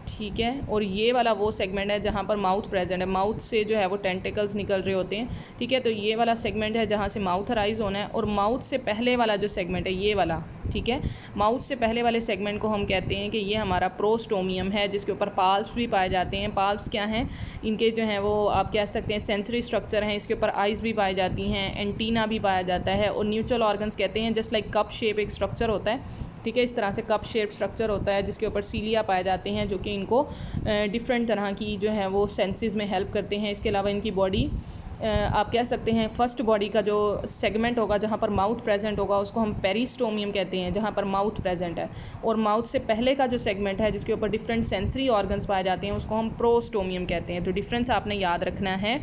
ठीक है। और ये वाला वो सेगमेंट है जहाँ पर माउथ प्रेजेंट है, माउथ से जो है वो टेंटिकल्स निकल रहे होते हैं, ठीक है। तो ये वाला सेगमेंट है जहाँ से माउथ अराइज होना है, और माउथ से पहले वाला जो सेगमेंट है ये वाला, ठीक है, माउथ से पहले वाले सेगमेंट को हम कहते हैं कि ये हमारा प्रोस्टोमियम है, जिसके ऊपर पाल्प्स भी पाए जाते हैं। पाल्प्स क्या हैं, इनके जो हैं वो आप कह सकते हैं सेंसरी स्ट्रक्चर हैं, इसके ऊपर आइज़ भी पाई जाती हैं, एंटीना भी पाया जाता है, और न्यूट्रल ऑर्गन्स कहते हैं, जस्ट लाइक कप शेप एक स्ट्रक्चर होता है, ठीक है। इस तरह से कप शेप स्ट्रक्चर होता है जिसके ऊपर सीलिया पाए जाते हैं, जो कि इनको डिफरेंट तरह की जो है वो सेंसेस में हेल्प करते हैं। इसके अलावा इनकी बॉडी आप कह सकते हैं फर्स्ट बॉडी का जो सेगमेंट होगा जहाँ पर माउथ प्रेजेंट होगा उसको हम पेरिस्टोमियम कहते हैं, जहाँ पर माउथ प्रेजेंट है। और माउथ से पहले का जो सेगमेंट है जिसके ऊपर डिफरेंट सेंसरी ऑर्गन्स पाए जाते हैं उसको हम प्रोस्टोमियम कहते हैं। तो डिफरेंस आपने याद रखना है,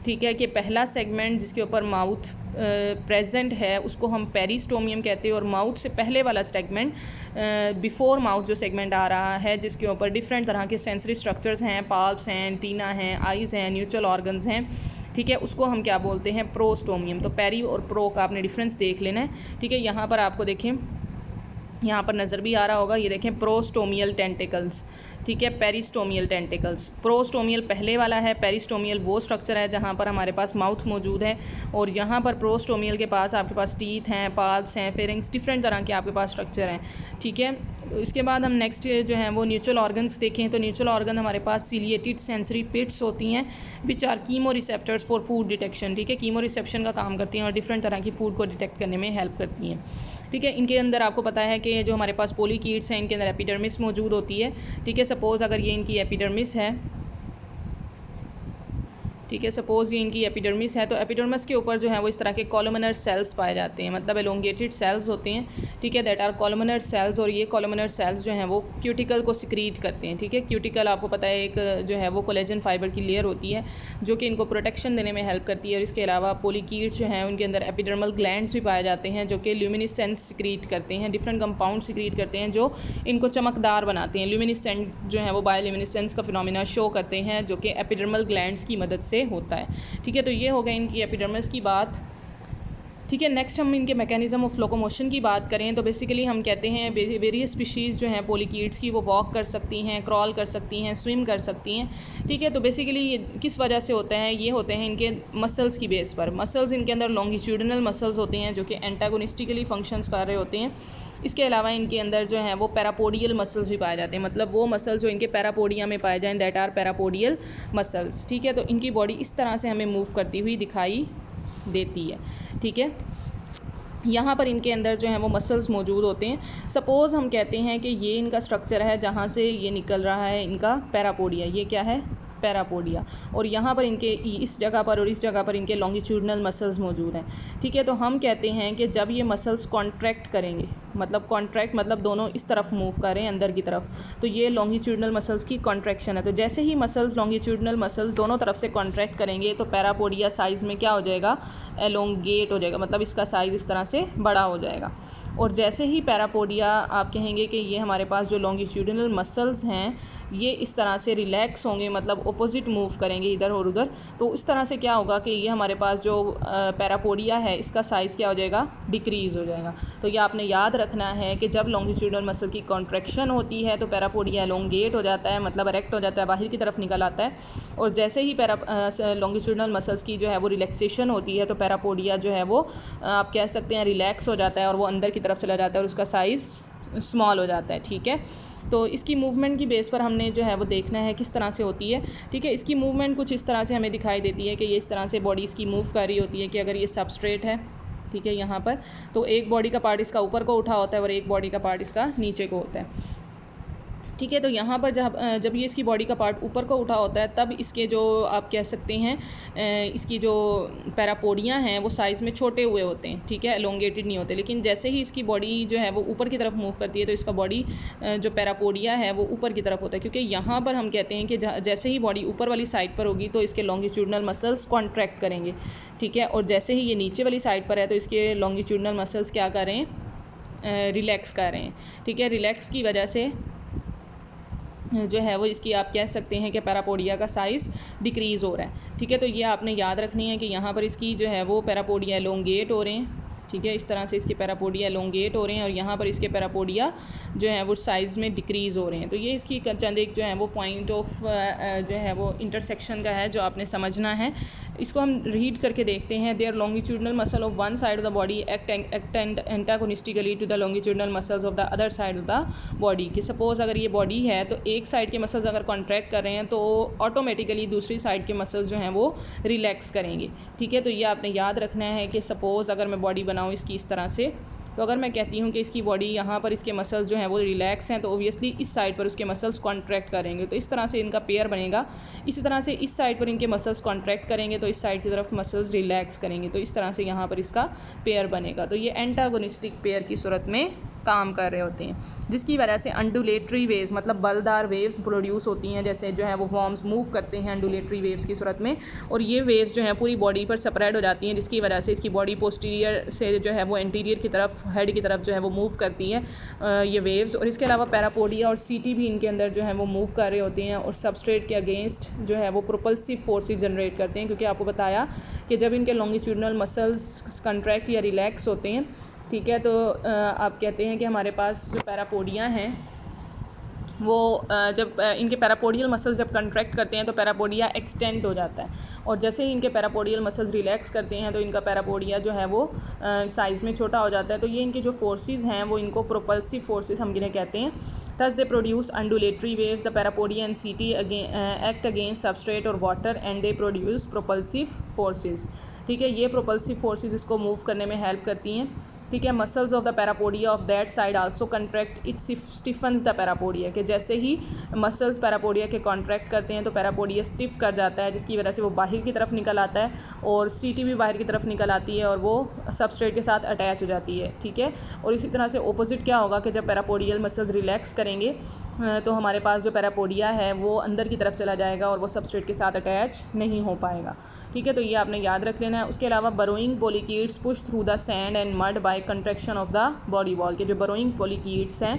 ठीक है, कि पहला सेगमेंट जिसके ऊपर माउथ प्रेजेंट है उसको हम पेरिस्टोमियम कहते हैं, और माउथ से पहले वाला सेगमेंट बिफोर माउथ जो सेगमेंट आ रहा है जिसके ऊपर डिफरेंट तरह के सेंसरी स्ट्रक्चर्स हैं, पाल्प्स हैं, एंटीना हैं, आइज़ हैं, न्यूट्रल ऑर्गन्स हैं, ठीक है, उसको हम क्या बोलते हैं, प्रोस्टोमियम। तो पेरी और प्रो का आपने डिफरेंस देख लेना है, ठीक है। यहाँ पर आपको देखें, यहाँ पर नज़र भी आ रहा होगा, ये देखें प्रोस्टोमियल टेंटिकल्स, ठीक है, पेरिस्टोमियल टेंटिकल्स। प्रोस्टोमियल पहले वाला है, पेरिस्टोमियल वो स्ट्रक्चर है जहाँ पर हमारे पास माउथ मौजूद है, और यहाँ पर प्रोस्टोमियल के पास आपके पास टीथ हैं, पाल्प्स हैं, फेरिंग्स, डिफरेंट तरह के आपके पास स्ट्रक्चर हैं, ठीक है। तो इसके बाद हम नेक्स्ट जो है वो न्यूट्रल ऑर्गन्स देखें, तो न्यूट्रल ऑर्गन हमारे पास सीलिएटेड सेंसरी पिट्स होती हैं which are chemo receptors for food detection, ठीक है, कीमो रिसेप्शन का काम करती हैं और डिफरेंट तरह की फूड को डिटेक्ट करने में हेल्प करती हैं, ठीक है। इनके अंदर आपको पता है कि जो हमारे पास पोलीकीट्स हैं इनके अंदर एपिडर्मिस मौजूद होती है, ठीक है। सपोज़ अगर ये इनकी एपिडर्मिस है, ठीक है, सपोज़ ये इनकी एपिडर्मिस है, तो एपिडर्मिस के ऊपर जो है वो इस तरह के कॉलमनर सेल्स पाए जाते हैं, मतलब एलोंगेटेड सेल्स होते हैं, ठीक है, दैट आर कॉलमनर सेल्स। और ये कॉलमनर सेल्स जो हैं वो क्यूटिकल को सिक्रीट करते हैं, ठीक है। क्यूटिकल आपको पता है एक जो है वो कोलेजन फाइबर की लेयर होती है जो कि इनको प्रोटेक्शन देने में हेल्प करती है। और इसके अलावा पोलीकीट्स जो हैं उनके अंदर एपिडर्मल ग्लैंड्स भी पाए जाते हैं जो कि ल्यूमिनिसेंस सिक्रीट करते हैं, डिफरेंट कंपाउंड सिक्रीट करते हैं जो इनको चमकदार बनाते हैं। ल्यूमिनिसेंट जो है वो बायोल्यूमिनिसेंस का फिनोमिना शो करते हैं जो कि एपिडर्मल ग्लैंड्स की मदद से होता है, ठीक है। तो ये हो गई इनकी एपिडर्मिस की बात, ठीक है। नेक्स्ट हम इनके मैकेनिज़्म ऑफ लोकोमोशन की बात करें तो बेसिकली हम कहते हैं वेरियस स्पीशीज़ जो हैं पोलीकीट्स की वो वॉक कर सकती हैं, क्रॉल कर सकती हैं, स्विम कर सकती हैं, ठीक है। तो बेसिकली ये किस वजह से होता है, ये होते हैं इनके मसल्स की बेस पर। मसल्स इनके अंदर लॉन्गिट्यूडिनल मसल्स होते हैं जो कि एंटागोनिस्टिकली फंक्शंस कर रहे होते हैं। इसके अलावा इनके अंदर जो है वो पैरापोडियल मसल्स भी पाए जाते हैं, मतलब वो मसल्स जो इनके पैरापोडिया में पाए जाएँ दैट आर पैरापोडियल मसल्स, ठीक है। तो इनकी बॉडी इस तरह से हमें मूव करती हुई दिखाई देती है, ठीक है। यहाँ पर इनके अंदर जो है वो मसल्स मौजूद होते हैं। सपोज़ हम कहते हैं कि ये इनका स्ट्रक्चर है जहाँ से ये निकल रहा है इनका पैरापोडिया, ये क्या है, पैरापोडिया, और यहाँ पर इनके इस जगह पर और इस जगह पर इनके लॉन्गिट्यूडिनल मसल्स मौजूद हैं, ठीक है। तो हम कहते हैं कि जब ये मसल्स कॉन्ट्रैक्ट करेंगे, मतलब कॉन्ट्रैक्ट मतलब दोनों इस तरफ मूव करें अंदर की तरफ, तो ये लॉन्गिट्यूडिनल मसल्स की कॉन्ट्रैक्शन है। तो जैसे ही मसल्स लॉन्गिट्यूडिनल मसल्स दोनों तरफ से कॉन्ट्रैक्ट करेंगे तो पैरापोडिया साइज़ में क्या हो जाएगा, एलोंगेट हो जाएगा, मतलब इसका साइज़ इस तरह से बड़ा हो जाएगा। और जैसे ही पैरापोडिया आप कहेंगे कि ये हमारे पास जो लॉन्गिट्यूडिनल मसल्स हैं ये इस तरह से रिलैक्स होंगे, मतलब ऑपोजिट मूव करेंगे इधर और उधर, तो इस तरह से क्या होगा कि ये हमारे पास जो पैरापोडिया है इसका साइज़ क्या हो जाएगा, डिक्रीज़ हो जाएगा। तो ये आपने याद रखना है कि जब लॉन्गिट्यूडिनल मसल की कॉन्ट्रैक्शन होती है तो पैरापोडिया एलोंगेट हो जाता है, मतलब इरेक्ट हो जाता है, बाहर की तरफ निकल आता है। और जैसे ही लॉन्गिट्यूडिनल मसल्स की जो है वो रिलैक्सेशन होती है तो पैरापोडिया जो है वो आप कह सकते हैं रिलैक्स हो जाता है और वो अंदर की तरफ चला जाता है और उसका साइज़ स्मॉल हो जाता है, ठीक है। तो इसकी मूवमेंट की बेस पर हमने जो है वो देखना है किस तरह से होती है, ठीक है। इसकी मूवमेंट कुछ इस तरह से हमें दिखाई देती है कि ये इस तरह से बॉडी इसकी मूव कर रही होती है कि अगर ये सबस्ट्रेट है, ठीक है, यहाँ पर, तो एक बॉडी का पार्ट इसका ऊपर को उठा होता है और एक बॉडी का पार्ट इसका नीचे को होता है, ठीक है। तो यहाँ पर जब ये इसकी बॉडी का पार्ट ऊपर को उठा होता है तब इसके जो आप कह सकते हैं इसकी जो पैरापोडिया हैं वो साइज़ में छोटे हुए होते हैं, ठीक है, एलोंगेटेड नहीं होते। लेकिन जैसे ही इसकी बॉडी जो है वो ऊपर की तरफ मूव करती है तो इसका बॉडी जो पैरापोडिया है वो ऊपर की तरफ होता है, क्योंकि यहाँ पर हम कहते हैं कि जैसे ही बॉडी ऊपर वाली साइड पर होगी तो इसके लॉन्गिट्यूडिनल मसल्स कॉन्ट्रैक्ट करेंगे, ठीक है। और जैसे ही ये नीचे वाली साइड पर है तो इसके लॉन्गिट्यूडिनल मसल्स क्या कर रहे हैं, रिलैक्स कर रहे हैं, ठीक है। रिलैक्स की वजह से जो है वो इसकी आप कह सकते हैं कि पैरापोडिया का साइज़ डिक्रीज़ हो रहा है, ठीक है। तो ये आपने याद रखनी है कि यहाँ पर इसकी जो है वो पैरापोडिया एलोंगेट हो रहे हैं, ठीक है। इस तरह से इसके पैरापोडिया एलोंगेट हो रहे हैं और यहाँ पर इसके पैरापोडिया जो है वो साइज़ में डिक्रीज़ हो रहे हैं। तो ये इसकी चंद एक जो है वो पॉइंट ऑफ जो है वो इंटरसेक्शन का है जो आपने समझना है। इसको हम रीड करके देखते हैं। Their longitudinal muscle of one side of the body act antagonistically to the longitudinal muscles of the other side of the body. कि सपोज़ अगर ये बॉडी है तो एक साइड के मसल्स अगर कॉन्ट्रैक्ट कर रहे हैं तो ऑटोमेटिकली दूसरी साइड के मसल्स जो हैं वो रिलैक्स करेंगे। ठीक है, तो ये आपने याद रखना है कि सपोज़ अगर मैं बॉडी बनाऊँ इसकी इस तरह से, तो अगर मैं कहती हूँ कि इसकी बॉडी यहाँ पर इसके मसल्स जो हैं वो रिलैक्स हैं तो ओबियसली इस साइड पर उसके मसल्स कॉन्ट्रैक्ट करेंगे। तो इस तरह से इनका पेयर बनेगा। इसी तरह से इस साइड पर इनके मसल्स कॉन्ट्रैक्ट करेंगे तो इस साइड की तरफ मसल्स रिलैक्स करेंगे। तो इस तरह से यहाँ पर इसका पेयर बनेगा। तो ये एंटागोनिस्टिक पेयर की सूरत में काम कर रहे होते हैं, जिसकी वजह से अंडुलेटरी वेव्स मतलब बलदार वेव्स प्रोड्यूस होती हैं। जैसे जो है वो वॉर्म्स मूव करते हैं अंडुलेटरी वेव्स की सूरत में, और ये वेव्स जो हैं पूरी बॉडी पर स्प्रेड हो जाती हैं, जिसकी वजह से इसकी बॉडी पोस्टीरियर से जो है वो एंटीरियर की तरफ, हेड की तरफ जो है वो मूव करती है ये वेव्स। और इसके अलावा पैरापोडिया और सीटी भी इनके अंदर जो है वो मूव कर रहे होते हैं और सबस्ट्रेट के अगेंस्ट जो है वो प्रोपल्सिव फोर्सेस जनरेट करते हैं। क्योंकि आपको बताया कि जब इनके लॉन्गिट्यूडनल मसल्स कंट्रैक्ट या रिलैक्स होते हैं, ठीक है, तो आप कहते हैं कि हमारे पास जो पैरापोडिया हैं वो जब इनके पैरापोडियल मसल्स जब कंट्रैक्ट करते हैं तो पैरापोडिया एक्सटेंड हो जाता है, और जैसे ही इनके पैरापोडियल मसल्स रिलैक्स करते हैं तो इनका पैरापोडिया जो है वो साइज़ में छोटा हो जाता है। तो ये इनके जो फोर्सेस हैं वो इनको प्रोपल्सिव फोर्सेस हम जिन्हें कहते हैं। Thus they produce undulatory waves. The parapodia and CT act against substrate और water and they produce propulsive forces। ठीक है, ये प्रोपल्सिव फोर्सेस इसको मूव करने में हेल्प करती हैं। ठीक है, muscles of the parapodia of that side also contract, it Stephens the parapodia. कि जैसे ही मसल्स पैरापोडिया के कॉन्ट्रैक्ट करते हैं तो पैरापोडिया स्टिफ कर जाता है, जिसकी वजह से वो बाहर की तरफ निकल आता है और सीटी भी बाहर की तरफ निकल आती है और वो सबस्ट्रेट के साथ अटैच हो जाती है। ठीक है, और इसी तरह से ऑपोजिट क्या होगा कि जब पैरापोडियल मसल्स रिलैक्स करेंगे तो हमारे पास जो पैरापोडिया है वो अंदर की तरफ चला जाएगा और वो सबस्ट्रेट के साथ अटैच नहीं हो पाएगा। ठीक है, तो ये आपने याद रख लेना है। उसके अलावा burrowing polychaetes push through the sand and mud by contraction of the body wall. के जो बरोइंग पोलिकीड्स हैं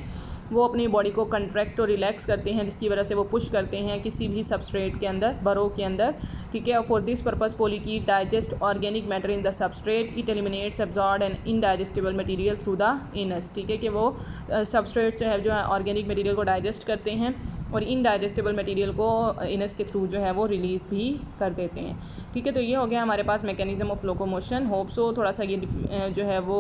वो अपनी बॉडी को कंट्रैक्ट और रिलैक्स करते हैं, जिसकी वजह से वो पुश करते हैं किसी भी सबस्ट्रेट के अंदर, बरो के अंदर। ठीक है, और for this purpose polychaete digest organic matter in the substrate, it eliminates absorb and indigestible material through the anus. ठीक है, कि वो सबस्ट्रेट जो है ऑर्गेनिक मटेरियल को डाइजेस्ट करते हैं और इनडाइजेस्टिबल मटेरियल को इनस के थ्रू जो है वो रिलीज़ भी कर देते हैं। ठीक है, तो ये हो गया हमारे पास mechanism of locomotion. Hope so थोड़ा सा ये जो है वो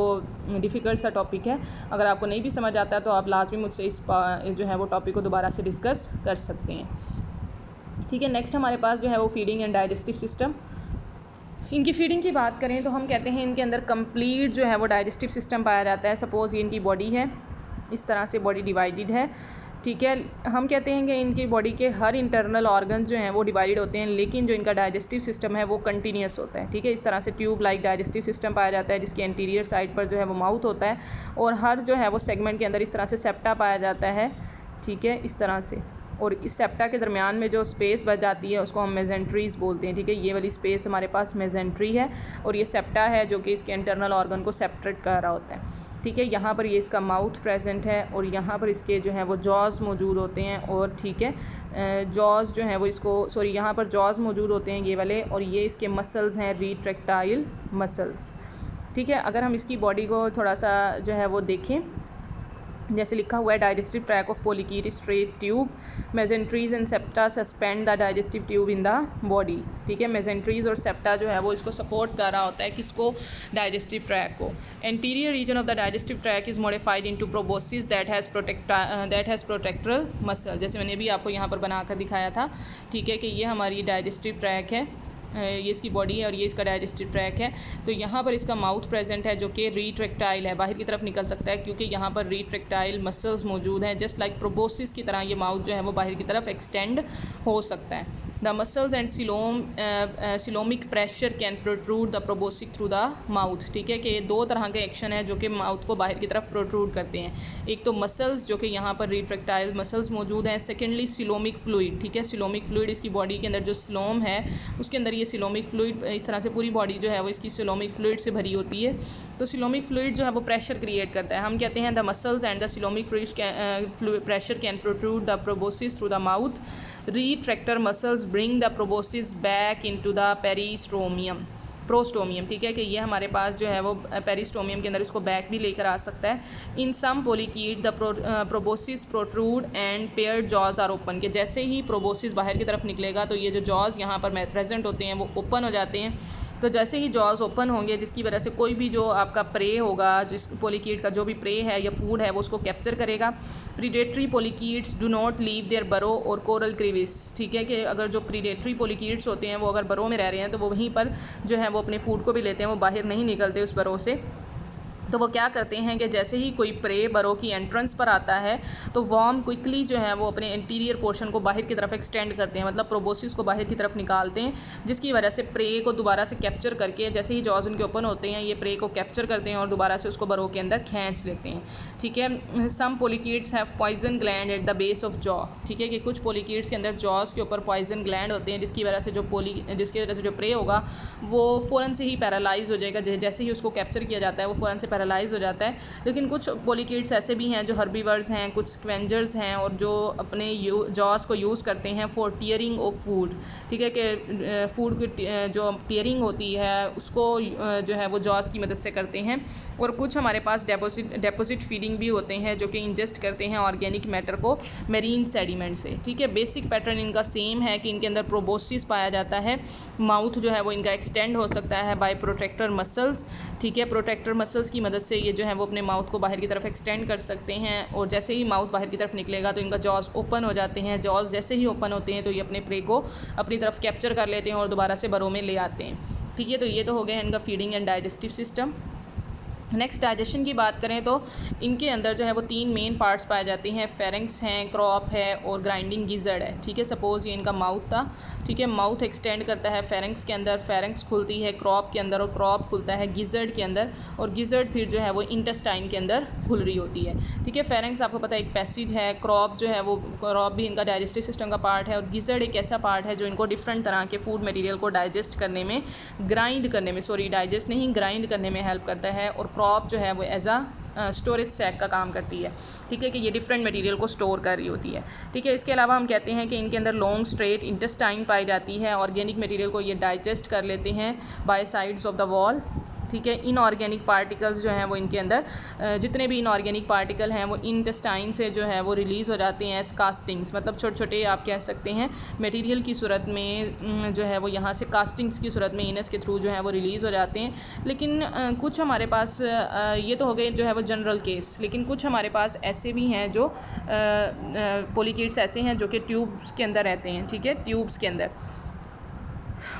डिफ़िकल्ट सा टॉपिक है। अगर आपको नहीं भी समझ आता है तो आप लाजमी मुझसे इस जो है वो टॉपिक को दोबारा से डिस्कस कर सकते हैं। ठीक है, नेक्स्ट हमारे पास जो है वो फीडिंग एंड डाइजेस्टिव सिस्टम। इनकी फीडिंग की बात करें तो हम कहते हैं इनके अंदर कंप्लीट जो है वो डाइजेस्टिव सिस्टम पाया जाता है। सपोज़ ये इनकी बॉडी है, इस तरह से बॉडी डिवाइडेड है। ठीक है, हम कहते हैं कि इनकी बॉडी के हर इंटरनल ऑर्गन्स जो हैं वो डिवाइडेड होते हैं, लेकिन जो इनका डाइजेस्टिव सिस्टम है वो कंटिन्यूस होता है। ठीक है, इस तरह से ट्यूब लाइक डाइजेस्टिव सिस्टम पाया जाता है, जिसके एंटीरियर साइड पर जो है वो माउथ होता है और हर जो है वो सेगमेंट के अंदर इस तरह से सेप्टा पाया जाता है। ठीक है, इस तरह से, और इस सेप्टा के दरमियान में जो स्पेस बच जाती है उसको हम मेजेंट्रीज बोलते हैं। ठीक है, ये वाली स्पेस हमारे पास मेजेंट्री है और ये सेप्टा है जो कि इसके इंटरनल ऑर्गन को सेपरेट कर रहा होता है। ठीक है, यहाँ पर ये इसका माउथ प्रेजेंट है और यहाँ पर इसके जो है वो जॉज़ मौजूद होते हैं। और ठीक है, जॉज़ जो हैं वो इसको यहाँ पर जॉज़ मौजूद होते हैं ये वाले, और ये इसके मसल्स हैं रिट्रैक्टाइल मसल्स। ठीक है, अगर हम इसकी बॉडी को थोड़ा सा जो है वो देखें, जैसे लिखा हुआ है digestive tract of polychaete straight tube, mesenteries and septa suspend the digestive tube in the body. ठीक है, मेजेंट्रीज और सेप्टा जो है वो इसको सपोर्ट कर रहा होता है, किसको, डाइजेस्टिव ट्रैक को। Anterior region of the digestive tract is modified into proboscis that has protractor muscle. जैसे मैंने भी आपको यहाँ पर बनाकर दिखाया था। ठीक है, कि ये हमारी डाइजेस्टिव ट्रैक है, ये इसकी बॉडी है और ये इसका डाइजेस्टिव ट्रैक है। तो यहाँ पर इसका माउथ प्रेजेंट है जो कि रिट्रैक्टाइल है, बाहर की तरफ निकल सकता है क्योंकि यहाँ पर रिट्रैक्टाइल मसल्स मौजूद हैं। जस्ट लाइक प्रोबोसिस की तरह ये माउथ जो है वो बाहर की तरफ एक्सटेंड हो सकता है। The muscles and coelomic pressure can protrude the proboscis through the mouth. ठीक है, कि दो तरह के एक्शन है जो कि माउथ को बाहर की तरफ प्रोट्रूड करते हैं। एक तो मसल्स जो कि यहाँ पर रिट्रैक्टाइल मसल्स मौजूद हैं। Secondly coelomic fluid. ठीक है, सिलोमिक फ्लूइड इसकी बॉडी के अंदर जो सिलोम है उसके अंदर ये सिलोमिक फ्लूइड, इस तरह से पूरी बॉडी जो है वो इसकी सिलोमिक फ्लूइड से भरी होती है। तो सिलोमिक फ्लूइड जो है वो प्रेशर क्रिएट करता है। हम कहते हैं the muscles and the coelomic fluid pressure can protrude the proboscis through the mouth. Retractor muscles bring the proboscis back into the peristromium. Prostomium, ठीक है, कि ये हमारे पास जो है वो पेरिस्टोमियम के अंदर इसको बैक भी लेकर आ सकता है। In some polychaete the proboscis protrude and paired jaws are open, कि जैसे ही प्रोबोसिस बाहर की तरफ निकलेगा तो ये जो जॉज यहाँ पर प्रेजेंट होते हैं वो ओपन हो जाते हैं। तो जैसे ही जॉज ओपन होंगे जिसकी वजह से कोई भी जो आपका प्रे होगा, जिस पोलिकीट का जो भी प्रे है या फूड है वो उसको कैप्चर करेगा। Predatory polychaetes do not leave their burrow or coral क्रीविस, ठीक है, कि अगर जो प्रीडेटरी पोलिकीट्स होते हैं वो अगर बरो में रह रहे हैं तो वो वहीं पर जो है वो अपने फूड को भी लेते हैं, वो बाहर नहीं निकलते उस बरो से। तो वो क्या करते हैं कि जैसे ही कोई प्रे बरो की एंट्रेंस पर आता है तो वॉर्म क्विकली जो है वो अपने इंटीरियर पोर्शन को बाहर की तरफ एक्सटेंड करते हैं, मतलब प्रोबोसिस को बाहर की तरफ निकालते हैं, जिसकी वजह से प्रे को दोबारा से कैप्चर करके जैसे ही जॉज उनके ओपन होते हैं ये प्रे को कैप्चर करते हैं और दोबारा से उसको बरो के अंदर खींच लेते हैं, ठीक है। Some polychaetes have poison gland at the base of jaw, ठीक है, कि कुछ पोलिकीट्स के अंदर जॉज के ऊपर पॉइजन ग्लैंड होते हैं जिसकी वजह से जो प्रे होगा वो फ़ौरन से ही पैरालाइज हो जाएगा, जैसे ही उसको कैप्चर किया जाता है वो फ़ौरन से पैरालाइज हो जाता है। लेकिन कुछ पोलिकीट्स ऐसे भी हैं जो हर्बीवर्स हैं, कुछ स्क्वेंजर्स हैं और जो अपने जॉस को यूज़ करते हैं फॉर टीयरिंग ऑफ फूड, ठीक है, कि फूड की जो टीयरिंग होती है उसको जो है वो जॉस की मदद से करते हैं। और कुछ हमारे पास डेपोजिट फीडिंग भी होते हैं जो कि इंजेस्ट करते हैं ऑर्गेनिक मैटर को मेरीन सेडिमेंट से, ठीक है। बेसिक पैटर्न इनका सेम है कि इनके अंदर प्रोबोसिस पाया जाता है। माउथ जो है वो इनका एक्सटेंड हो सकता है बाय प्रोटेक्टर मसल्स, ठीक है, प्रोटेक्टर मसल्स की मदद से ये जो है वो अपने माउथ को बाहर की तरफ एक्सटेंड कर सकते हैं और जैसे ही माउथ बाहर की तरफ निकलेगा तो इनका जॉज ओपन हो जाते हैं। जॉज जैसे ही ओपन होते हैं तो ये अपने प्रे को अपनी तरफ कैप्चर कर लेते हैं और दोबारा से बरो में ले आते हैं, ठीक है। तो ये तो हो गया इनका feeding and digestive system. Next digestion की बात करें तो इनके अंदर जो है वो 3 मेन पार्ट्स पाए जाते हैं, फेरेंक्स हैं, क्रॉप है और ग्राइंडिंग गिजर्ड है, ठीक है। सपोज़ ये इनका माउथ था, ठीक है, माउथ एक्सटेंड करता है फेरेंक्स के अंदर, फेरेंक्स खुलती है क्रॉप के अंदर और क्रॉप खुलता है गिजर्ड के अंदर और गिजर्ड फिर जो है वो इंटेस्टाइन के अंदर खुल रही होती है, ठीक है। फेरेंक्स आपको पता है एक पैसेज है, क्रॉप जो है वो क्रॉप भी इनका डाइजेस्टिव सिस्टम का पार्ट है और गिजर्ड एक ऐसा पार्ट है जो इनको डिफरेंट तरह के फूड मटेरियल को डाइजेस्ट करने में डाइजेस्ट नहीं ग्राइंड करने में हेल्प करता है। और क्रॉप जो है वो एज आ स्टोरेज सैक का काम करती है, ठीक है, कि ये डिफरेंट मटेरियल को स्टोर कर रही होती है, ठीक है। इसके अलावा हम कहते हैं कि इनके अंदर लॉन्ग स्ट्रेट इंटेस्टाइन पाई जाती है, ऑर्गेनिक मटेरियल को ये डाइजेस्ट कर लेते हैं by sides of the wall, ठीक है। इनऑर्गेनिक पार्टिकल्स जो हैं वो इनके अंदर जितने भी इनऑर्गेनिक पार्टिकल हैं वो इंटेस्टाइन से जो है वो रिलीज़ हो जाते हैं एज कास्टिंग्स, मतलब छोटे छोटे आप कह सकते हैं मटेरियल की सूरत में जो है वो यहाँ से कास्टिंग्स की सूरत में इनस के थ्रू जो है वो रिलीज़ हो जाते हैं। लेकिन कुछ हमारे पास ये तो हो गए जो है वो जनरल केस, लेकिन कुछ हमारे पास ऐसे भी हैं जो पोलिकीट्स ऐसे हैं जो कि ट्यूब्स के अंदर रहते हैं, ठीक है, ट्यूब्स के अंदर,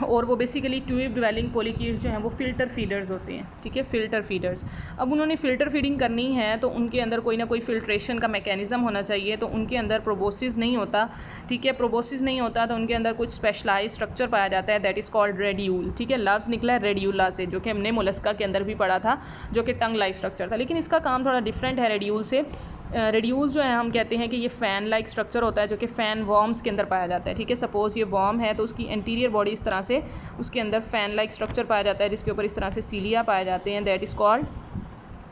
और वो बेसिकली ट्यूब डिवेलिंग पोलिकीट्स जो हैं वो फ़िल्टर फीडर्स होते हैं, ठीक है, फ़िल्टर फीडर्स। अब उन्होंने फ़िल्टर फीडिंग करनी है तो उनके अंदर कोई ना कोई फ़िल्ट्रेशन का मैकेनिज़्म होना चाहिए, तो उनके अंदर प्रोबोसिस नहीं होता, ठीक है, प्रोबोसिस नहीं होता तो उनके अंदर कुछ स्पेशलाइज स्ट्रक्चर पाया जाता है दैट इज़ कॉल्ड रेड्यूल, ठीक है। लफ्ज़ निकला है रेड्यूला से जो कि हमने मोलस्का के अंदर भी पढ़ा था जो कि टंग लाइक स्ट्रक्चर था, लेकिन इसका काम थोड़ा डिफरेंट है रेड्यूल से। रेड्यूल जो है हम कहते हैं कि ये फ़ैन लाइक स्ट्रक्चर होता है जो कि फ़ैन वॉर्म्स के अंदर पाया जाता है, ठीक है। सपोज़ ये वॉर्म है तो उसकी इंटीरियर बॉडी इस तरह से उसके अंदर फ़ैन लाइक स्ट्रक्चर पाया जाता है जिसके ऊपर इस तरह से सीलिया पाए जाते हैं, दैट इज़ कॉल्ड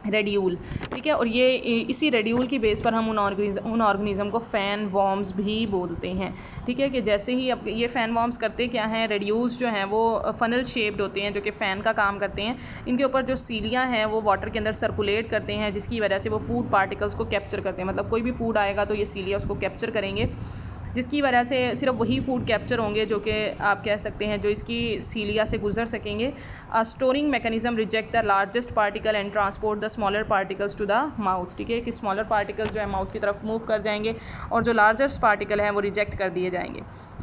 रेड्यूल, ठीक है। और ये इसी रेड्यूल की बेस पर हम उन ऑर्गेनिज़म को फ़ैन वॉर्म्स भी बोलते हैं, ठीक है, कि जैसे ही अब ये फ़ैन वॉर्म्स करते क्या हैं, रेड्यूल्स जो हैं वो फनल शेप्ड होते हैं जो कि फ़ैन का काम करते हैं। इनके ऊपर जो सीलियाँ हैं वो वाटर के अंदर सर्कुलेट करते हैं जिसकी वजह से वो फूड पार्टिकल्स को कैप्चर करते हैं, मतलब कोई भी फूड आएगा तो ये सीलिया उसको कैप्चर करेंगे, जिसकी वजह से सिर्फ वही फूड कैप्चर होंगे जो कि आप कह सकते हैं जो इसकी सीलिया से गुजर सकेंगे। Sorting mechanism reject the largest particle and transport the smaller particles to the mouth, ठीक है, कि स्मॉलर पार्टिकल्स जो है माउथ की तरफ मूव कर जाएंगे और जो लार्जेस्ट पार्टिकल हैं वो रिजेक्ट कर दिए जाएंगे,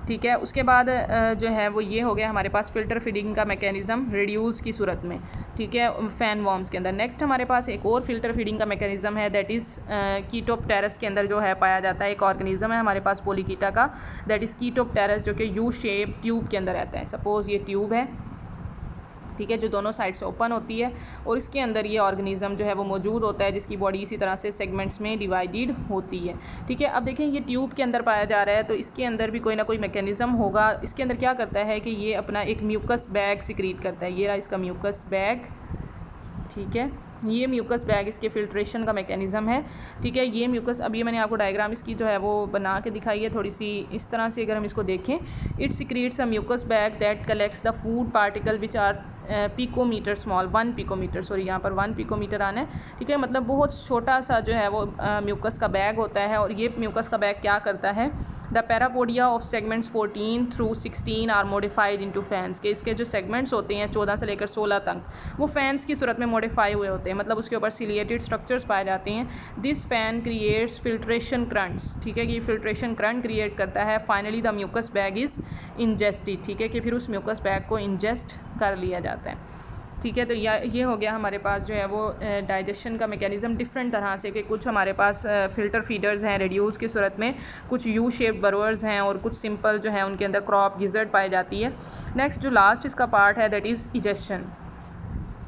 ठीक है। उसके बाद जो है वो ये हो गया हमारे पास फ़िल्टर फीडिंग का मैकेनिज़्म रेड्यूल्स की सूरत में, ठीक है, फ़ैन वॉर्म्स के अंदर। नेक्स्ट हमारे पास एक और फ़िल्टर फीडिंग का मैकेनिज़्म है दैट इज़ कीटोप्टेरस के अंदर जो है पाया जाता है। एक ऑर्गेनिज़म है हमारे पास पोलिकीटा का दैट इज़ कीटोप्टेरस जो कि यू शेप ट्यूब के अंदर रहता है। सपोज़ ये ट्यूब है, ठीक है, जो दोनों साइड से ओपन होती है और इसके अंदर ये ऑर्गेनिज़म जो है वो मौजूद होता है जिसकी बॉडी इसी तरह से सेगमेंट्स में डिवाइडेड होती है, ठीक है। अब देखें ये ट्यूब के अंदर पाया जा रहा है तो इसके अंदर भी कोई ना कोई मैकेनिज़्म होगा। इसके अंदर क्या करता है कि ये अपना एक म्यूकस बैग सिक्रीट करता है, ये रहा इसका म्यूकस बैग, ठीक है, ये म्यूकस बैग इसके फ़िल्ट्रेशन का मैकेनिज़्म है, ठीक है। ये म्यूकस, अब ये मैंने आपको डायग्राम इसकी जो है वो बना के दिखाई है थोड़ी सी इस तरह से, अगर हम इसको देखें, it secretes a mucus bag that collects the food particle which are picometer small, 1 picometer, sorry यहाँ पर 1 पिकोमीटर आना है, ठीक है। मतलब बहुत छोटा सा जो है वो म्यूकस का बैग होता है। और ये म्यूकस का बैग क्या करता है, the parapodia of segments 14 through 16 are modified into fans, के इसके जो सेगमेंट्स होते हैं 14 से लेकर 16 तक वो फैंस की सूरत में मॉडिफाई हुए होते हैं, मतलब उसके ऊपर सिलिएटेड स्ट्रक्चर्स पाए जाते हैं। This fan creates filtration currents, ठीक है, कि फिल्ट्रेशन करंट क्रिएट करता है। Finally the mucus bag is ingested, ठीक है, कि फिर उस म्यूकस बैग को इंजेस्ट कर लिया जाता है, ठीक है। तो ये हो गया हमारे पास जो है वो डाइजेशन का मैकेनिज़्म डिफरेंट तरह से, कि कुछ हमारे पास फ़िल्टर फीडर्स हैं रेड्यूस की सूरत में, कुछ यू शेप्ड बरोअर्स हैं और कुछ सिंपल जो है उनके अंदर क्रॉप गिजर्ड पाई जाती है। नेक्स्ट जो लास्ट इसका पार्ट है दैट इज़ इजेशन।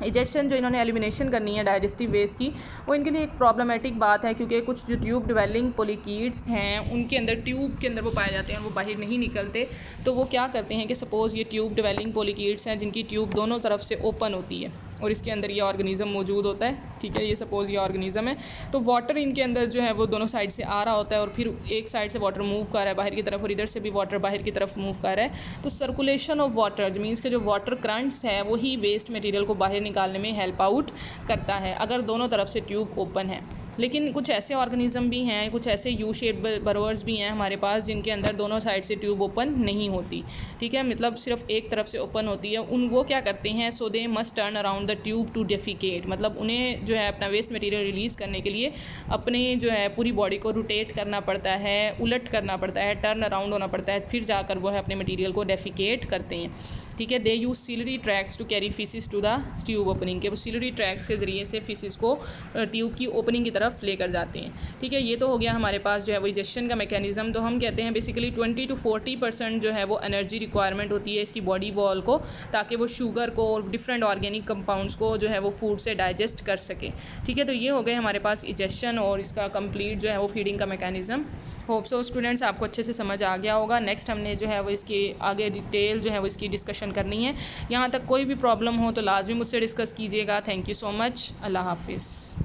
इजेशन जो इन्होंने एलिमिनेशन करनी है डाइजेस्टिव वेस्ट की, वो इनके लिए एक प्रॉब्लमेटिक बात है, क्योंकि कुछ जो ट्यूब डिवेलिंग पोलिकीड्स हैं उनके अंदर ट्यूब के अंदर वो पाए जाते हैं और वो बाहर नहीं निकलते। तो वो क्या करते हैं कि सपोज़ ये ट्यूब डिवेलिंग पोलिकीड्स हैं जिनकी ट्यूब दोनों तरफ से ओपन होती है और इसके अंदर ये ऑर्गेनिज़म मौजूद होता है, ठीक है। ये सपोज़ ये ऑर्गेनिज़म है, तो वाटर इनके अंदर जो है वो दोनों साइड से आ रहा होता है और फिर एक साइड से वाटर मूव कर रहा है बाहर की तरफ और इधर से भी वाटर बाहर की तरफ मूव कर रहा है। तो सर्कुलेशन ऑफ वाटर मीन्स के जो वाटर करंट्स है वही वेस्ट मटेरियल को बाहर निकालने में हेल्प आउट करता है अगर दोनों तरफ से ट्यूब ओपन है। लेकिन कुछ ऐसे ऑर्गेनिज़म भी हैं, कुछ ऐसे यू शेप बरोअर्स भी हैं हमारे पास जिनके अंदर दोनों साइड से ट्यूब ओपन नहीं होती, ठीक है, मतलब सिर्फ एक तरफ से ओपन होती है। वो क्या करते हैं, so they must turn around the tube to defecate, मतलब उन्हें जो है अपना वेस्ट मटेरियल रिलीज़ करने के लिए अपने जो है पूरी बॉडी को रोटेट करना पड़ता है, उलट करना पड़ता है, टर्न अराउंड होना पड़ता है, फिर जाकर वो है अपने मटेरियल को डेफिकेट करते हैं, ठीक है। They use ciliary tracts to carry faeces to the tube opening, के वो सिलरी ट्रैक्स के ज़रिए से फिसिस को ट्यूब की ओपनिंग की तरफ लेकर जाते हैं, ठीक है। ये तो हो गया हमारे पास जो है वो इजेशन का मैकेनिज़्म। तो हम कहते हैं बेसिकली 20 to 40% जो है वो एनर्जी रिक्वायरमेंट होती है इसकी बॉडी वॉल को, ताकि वो शुगर को और डिफरेंट ऑर्गेनिक कंपाउंड्स को जो है वो फूड से डाइजेस्ट कर सके, ठीक है। तो ये हो गए हमारे पास इजेशन और इसका कंप्लीट जो है वो फीडिंग का मैकेनिज़्म। होप सो स्टूडेंट्स आपको अच्छे से समझ आ गया होगा। नेक्स्ट हमने जो है वो इसकी आगे डिटेल जो है वो इसकी डिस्कशन करनी है। यहाँ तक कोई भी प्रॉब्लम हो तो लाजमी मुझसे डिस्कस कीजिएगा। Thank you so much. अल्लाह हाफिज़।